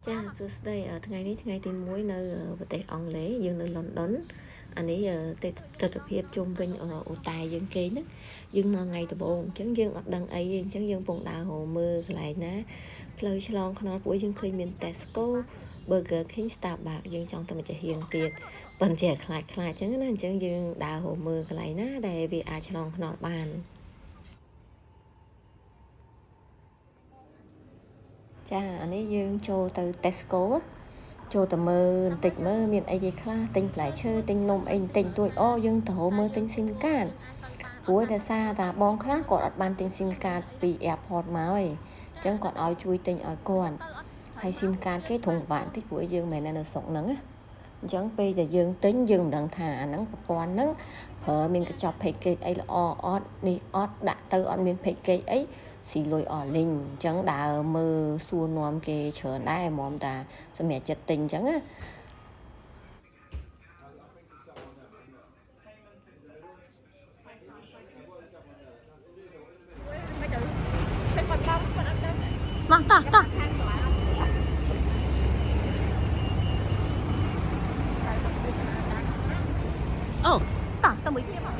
Chaសួស្តីថ្ងៃនេះថ្ងៃទី1នៅប្រទេសអង់គ្លេសយើងនៅ London អានេះទិដ្ឋភាពជុំវិញអូតែយើងគេហ្នឹងយើងមកថ្ងៃដំបូងអញ្ចឹងយើងអត់ដឹងអីទេអញ្ចឹងយើងពងដើរមើលកន្លែងណាផ្លូវឆ្លងខ្នល់ពួកយើងឃើញមាន Tesco Burger King Starbucks យើងចង់ទៅមកចាហៀងទៀតប៉ុន្តែខ្លាចអញ្ចឹងណាអញ្ចឹងយើងដើរមើលកន្លែងណាដែលវាអាចឆ្លងខ្នល់បានចាអានេះយើងចូលទៅ Tesco ចូលទៅមើលបន្តិចមើលមានអីគេខ្លះទិញផ្លែឈើទិញនំអីបន្តិចទួចយើងទៅមើលទិញស៊ីមកាតព្រោះដោយសារតាបងខ្លះគាត់អត់បានទិញស៊ីមកាតពី airport មកឯងអញ្ចឹងគាត់ឲ្យជួយទិញឲ្យគាត់ហើយស៊ីមកាតគេធំបាក់តិចព្រោះយើងមិននៅស្រុកហ្នឹងណាអញ្ចឹងពេលដែលយើងទិញយើងមិនដឹងថាអាហ្នឹងប្រព័ន្ធហ្នឹងប្រើមានកញ្ចប់ package អីល្អអត់នេះអត់ដាក់ទៅអត់មាន package អីស៊ីលុយអស់លីងអញ្ចឹងដើរមើលសួរនាំគេច្រើនដែរហ្មងតាសម្រាប់ចិត្តទិញអញ្ចឹងណាមកតោះអូតោះទៅមួយគ្នាមក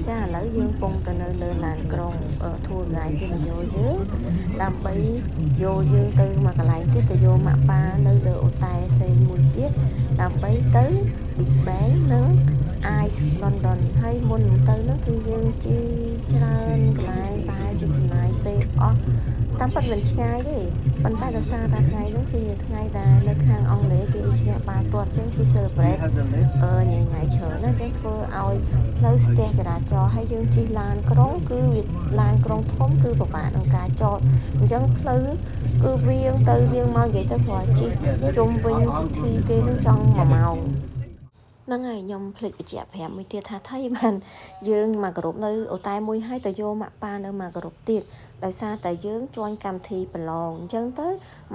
ចាឥឡូវយើងពងទៅនៅលើឡានក្រុងធួរកាយគេមកយកយើងដើម្បីយកយើងទៅមកកន្លែងទៀតទៅយកម៉ាក់ប៉ានៅលើអូតែផ្សេងមួយទៀតដើម្បីទៅ Big Bang និង Ice London ហើយមុនទៅនោះគឺយើងជិះច្រើនកន្លែងប្រហែលជាចំណាយពេលអស់តាមពិតមិនឆ្ងាយទេប៉ុន្តែដោយសារតែថ្ងៃនោះគឺជាថ្ងៃដែលនៅខាងអង់គ្លេសគេឈ្នះបាល់ទាត់អញ្ចឹងគេ celebrate ញ៉ៃច្រើនណាស់អញ្ចឹងធ្វើឲ្យផ្លូវស្ទះចរាចរណ៍ហើយយើងជិះឡានក្រុងគឺឡានក្រុងធំគឺពិបាកក្នុងការចតអញ្ចឹងផ្លូវគឺវាងទៅវាងមកនិយាយទៅព្រោះជិះជុំវិញសិទ្ធិគេនឹងចង់1ម៉ោងហ្នឹងហើយខ្ញុំភ្លេចបញ្ជាក់ប្រាប់មួយទៀតថាថៃបានយើងមកគោរពនៅអូតែមួយហើយទៅយកម៉ាក់ប៉ានៅមកគោរពទៀតដោយសារតែយើងជួញកម្មវិធីប្រឡងអញ្ចឹងទៅ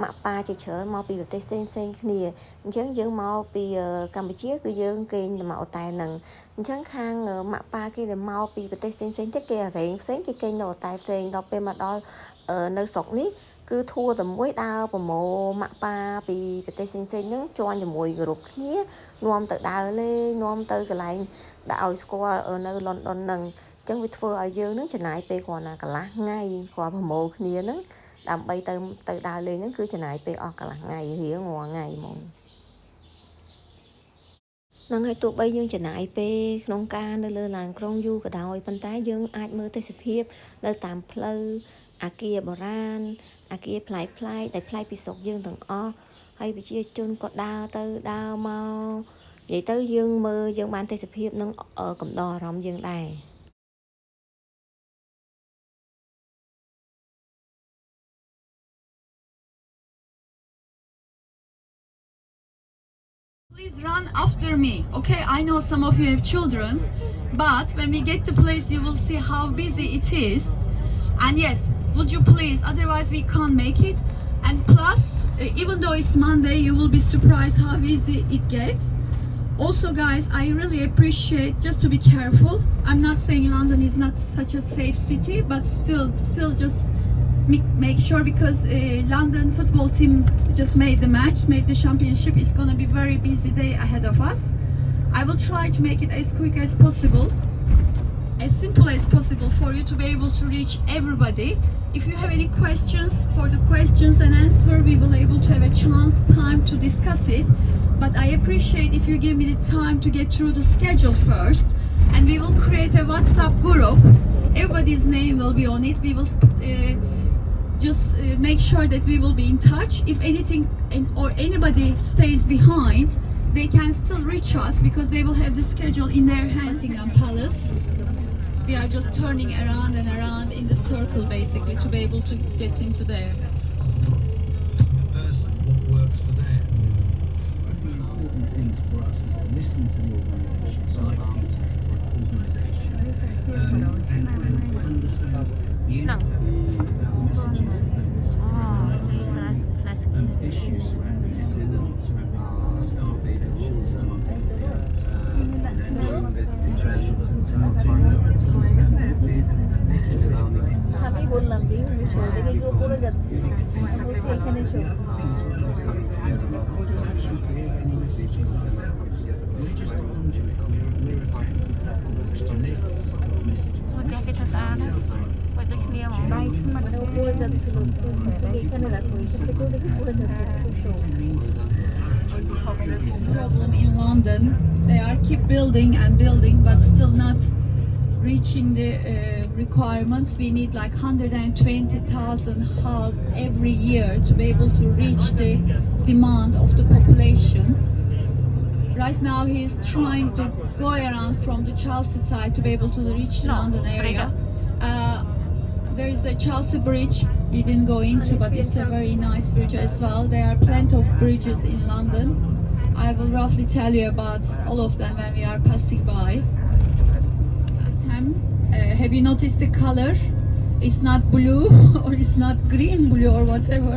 ម៉ាក់ប៉ាជាច្រើនមកពីប្រទេសផ្សេងគ្នាអញ្ចឹងយើងមកពីកម្ពុជាគឺយើងគេងទៅមកអូតែហ្នឹងអញ្ចឹងខាងម៉ាក់ប៉ាគេដែលមកពីប្រទេសផ្សេងទៀតគេរែងផ្សេងគេគេងនៅអូតែផ្សេងដល់ពេលមកដល់នៅស្រុកនេះគឺធួតែមួយដើរប្រមូលម៉ាក់ប៉ាពីប្រទេសផ្សេងហ្នឹងជួញជាមួយគ្រប់គ្នានាំទៅដើរលេងនាំទៅកន្លែងដាក់ឲ្យស្គាល់នៅ London ហ្នឹងអញ្ចឹងវាធ្វើឲ្យយើងនឹងចំណាយពេលគ្រាន់តែកន្លះថ្ងៃគ្រាន់ប្រមូលគ្នាហ្នឹងដើម្បីទៅដើរលេងហ្នឹងគឺចំណាយពេលអស់កន្លះថ្ងៃរៀងរាល់ថ្ងៃហ្មងនឹងឲ្យទោះបីយើងចំណាយពេលក្នុងការនៅលើឡានក្រុងយូរក៏ដោយប៉ុន្តែយើងអាចមើលទេសភាពនៅតាមផ្លូវអាគារបុរាណអាគារប្លែកដែលប្លែកពីស្រុកយើងទាំងអស់ហើយប្រជាជនក៏ដើរទៅដើរមកនិយាយទៅយើងមើលយើងបានទេសភាពនឹងកំដរអារម្មណ៍យើងដែរ Please run after me, okay? I know some of you have children, but when we get to place, you will see how busy it is. And yes, would you please? Otherwise, we can't make it. And plus, even though it's Monday, you will be surprised how busy it gets. Also, guys, I really appreciate just to be careful. I'm not saying London is not such a safe city, but still just make sure because London football team just made the championship. It's gonna be very busy day ahead of us. I will try to make it as quick as possible, as simple as possible for you to be able to reach everybody. If you have any questions, for the questions and answer, we will able to have a time to discuss it. But I appreciate if you give me the time to get through the schedule first, and we will create a WhatsApp group. Everybody's name will be on it. We will just make sure that we will be in touch. If anything or anybody stays behind, they can still reach us because they will have the schedule in their hands. Buckingham Palace. We are just turning around and around in the circle basically to be able to get into there. What works for them. The important things for us is to listen to the organisation, like organisation, and understand impacts, messages issues surrounding it. There were lots surrounding staff retention, financial situations, and to understand what they're doing and making it আমি বললাম যে তুমি show দেখে কেউ পড়ে যাচ্ছে বলছি এখানে show as well as we don't actually create any messages ourselves. We're just a conduit. We're a platform which delivers messages. Messages themselves are মানে ও পড়ে যাচ্ছিল এখানে রাখো এখান থেকেও দেখি পড়ে যাচ্ছে Problem in London. They are keep building and building, but still not reaching the requirements. We need like 120,000 houses every year to be able to reach the demand of the population. Right now, he is trying to go around from the Chelsea side to be able to reach the London area. There is a Chelsea bridge we didn't go into, but it's a very nice bridge as well. There are plenty of bridges in London. I will roughly tell you about all of them when we are passing by. Have you noticed the color? It's not blue or it's not green blue or whatever.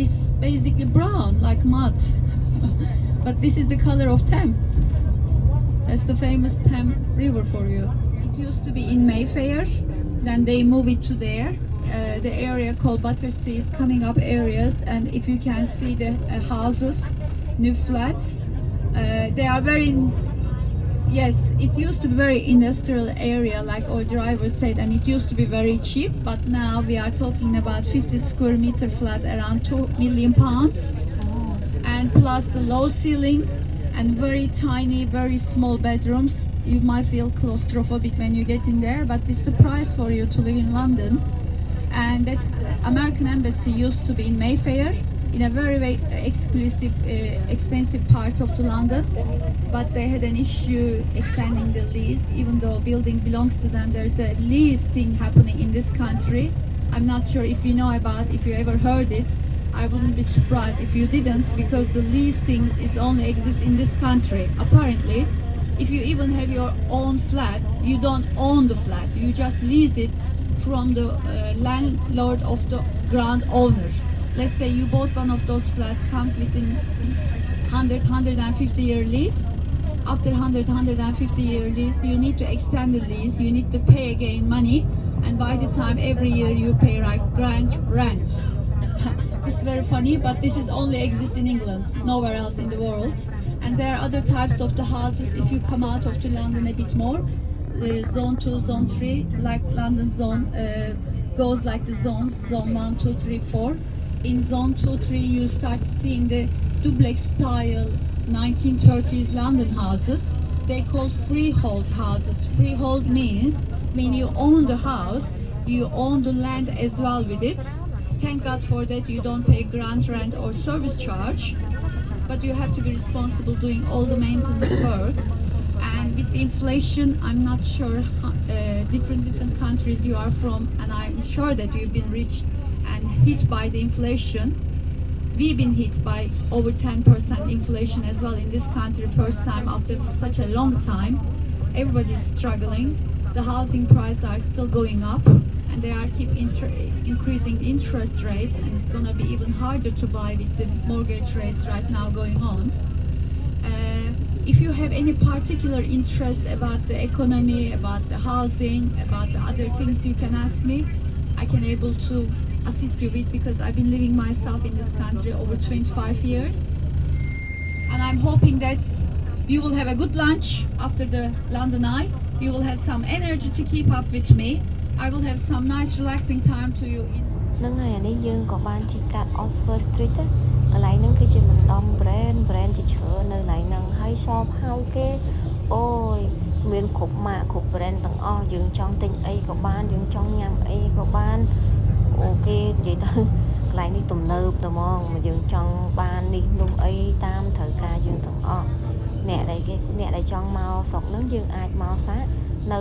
It's basically brown like mud. But this is the color of Thames. That's the famous Thames River for you. It used to be in Mayfair. Then they move it to there. The area called Battersea is coming up areas, and if you can see the houses, new flats, they are very. Yes, it used to be very industrial area, like all drivers said, and it used to be very cheap. But now we are talking about 50 square meter flat, around £2 million, and plus the low ceiling and very tiny, very small bedrooms. You might feel claustrophobic when you get in there, but it's the price for you to live in London. And that American embassy used to be in Mayfair, in a very, very exclusive, expensive part of the London. But they had an issue extending the lease, even though building belongs to them. There's a lease thing happening in this country. I'm not sure if you know about, if you ever heard it. I wouldn't be surprised if you didn't, because the lease things is only exists in this country. Apparently, if you even have your own flat, you don't own the flat. You just lease it from the landlord of the ground owner. Let's say you bought one of those flats, comes within 150 year lease. After 150 year lease, you need to extend the lease. You need to pay again money, and by the time every year you pay like grand rent. It's very funny, but this is only exists in England, nowhere else in the world. And there are other types of the houses. If you come out of the London a bit more, zone 2, zone 3, like London zone goes like the zones, zone 1, 2, 3, 4. In zone 2, 3, you start seeing the duplex style 1930s London houses. They call freehold houses. Freehold means when you own the house, you own the land as well with it. Thank God for that, you don't pay ground rent or service charge, but you have to be responsible doing all the maintenance work. And with the inflation, I'm not sure different countries you are from, and I'm sure that you've been reached and hit by the inflation. We've been hit by over 10% inflation as well in this country, first time after such a long time. Everybody's struggling. The housing prices are still going up, and they are keep increasing interest rates, and it's going to be even harder to buy with the mortgage rates right now going on. If you have any particular interest about the economy, about the housing, about the other things, you can ask me. I can able to assist you with, because I've been living myself in this country over 25 years. And I'm hoping that you will have a good lunch after the London Eye. You will have some energy to keep up with me. I will have some nice relaxing time to you. ហ្នឹងហើយអានេះយើងក៏បានជិះកាត់ Oxford Street កន្លែងហ្នឹងគឺជាបណ្ដំ brand ជាច្រើននៅកន្លែងហ្នឹងហើយ shop ហៅគេអូយមានគ្រប់ម៉ាកគ្រប់ brand ទាំងអស់យើងចង់ទិញអីក៏បានយើងចង់ញ៉ាំអីក៏បានអូគេនិយាយទៅកន្លែងនេះទំនើបតែហ្មងយើងចង់បាននេះនោះអីតាមត្រូវការយើងទាំងអស់អ្នកដែលចង់មកស្រុកហ្នឹងយើងអាចមកសាកនៅ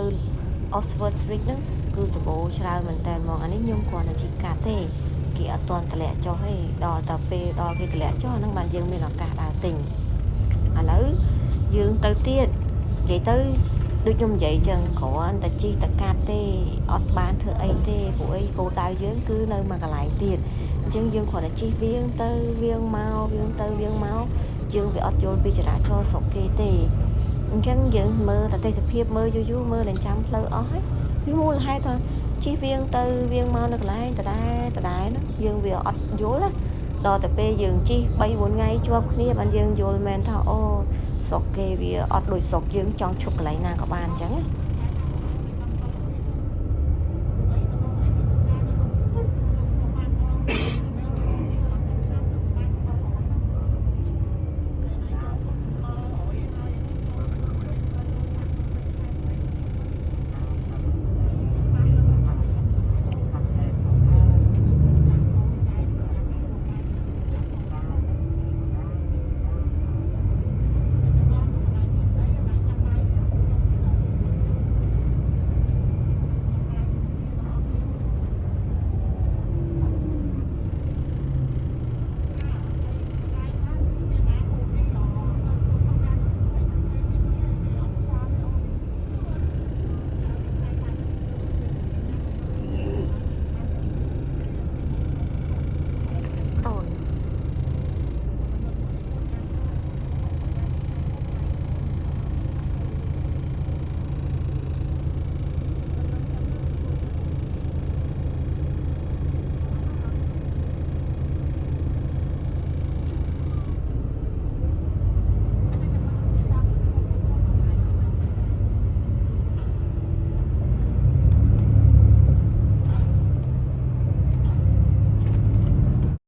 Oxford Street ហ្នឹងគឺសម្បូរច្រើនមែនតើហ្មងអានេះខ្ញុំគ្រាន់តែជិះកាត់ទេគេអត់ទាន់តម្លាក់ចុះទេដល់តែពេលដល់គេតម្លាក់ចុះហ្នឹងបានយើងមានឱកាសដើរទិញឥឡូវយើងទៅទៀតនិយាយទៅ ដូចខ្ញុំនិយាយចឹងគ្រាន់តែជីកតកាត់ទេអត់បានធ្វើអីទេព្រោះអីគោលដៅយើងគឺនៅមួយកន្លែងទៀតអញ្ចឹងយើងគ្រាន់តែជិះវៀងទៅវៀងមកវៀងទៅវៀងមកយើងវាអត់យល់ពីចរាចរណ៍ស្រុកគេទេអញ្ចឹងយើងមើលតែទេសភាពមើលយូរយូរមើលតែចាំផ្លូវអស់ហើយវាមូលហេតុថាជិះវៀងទៅវៀងមកនៅកន្លែងដដែលហ្នឹងយើងវាអត់យល់ណាដល់តែពេលយើងជិះ3 4ថ្ងៃជាប់គ្នាបានយើងយល់មែនថាអូស្រុកគេវាអត់ដូចស្រុកយើងចង់ឈប់កន្លែងណាក៏បានអញ្ចឹង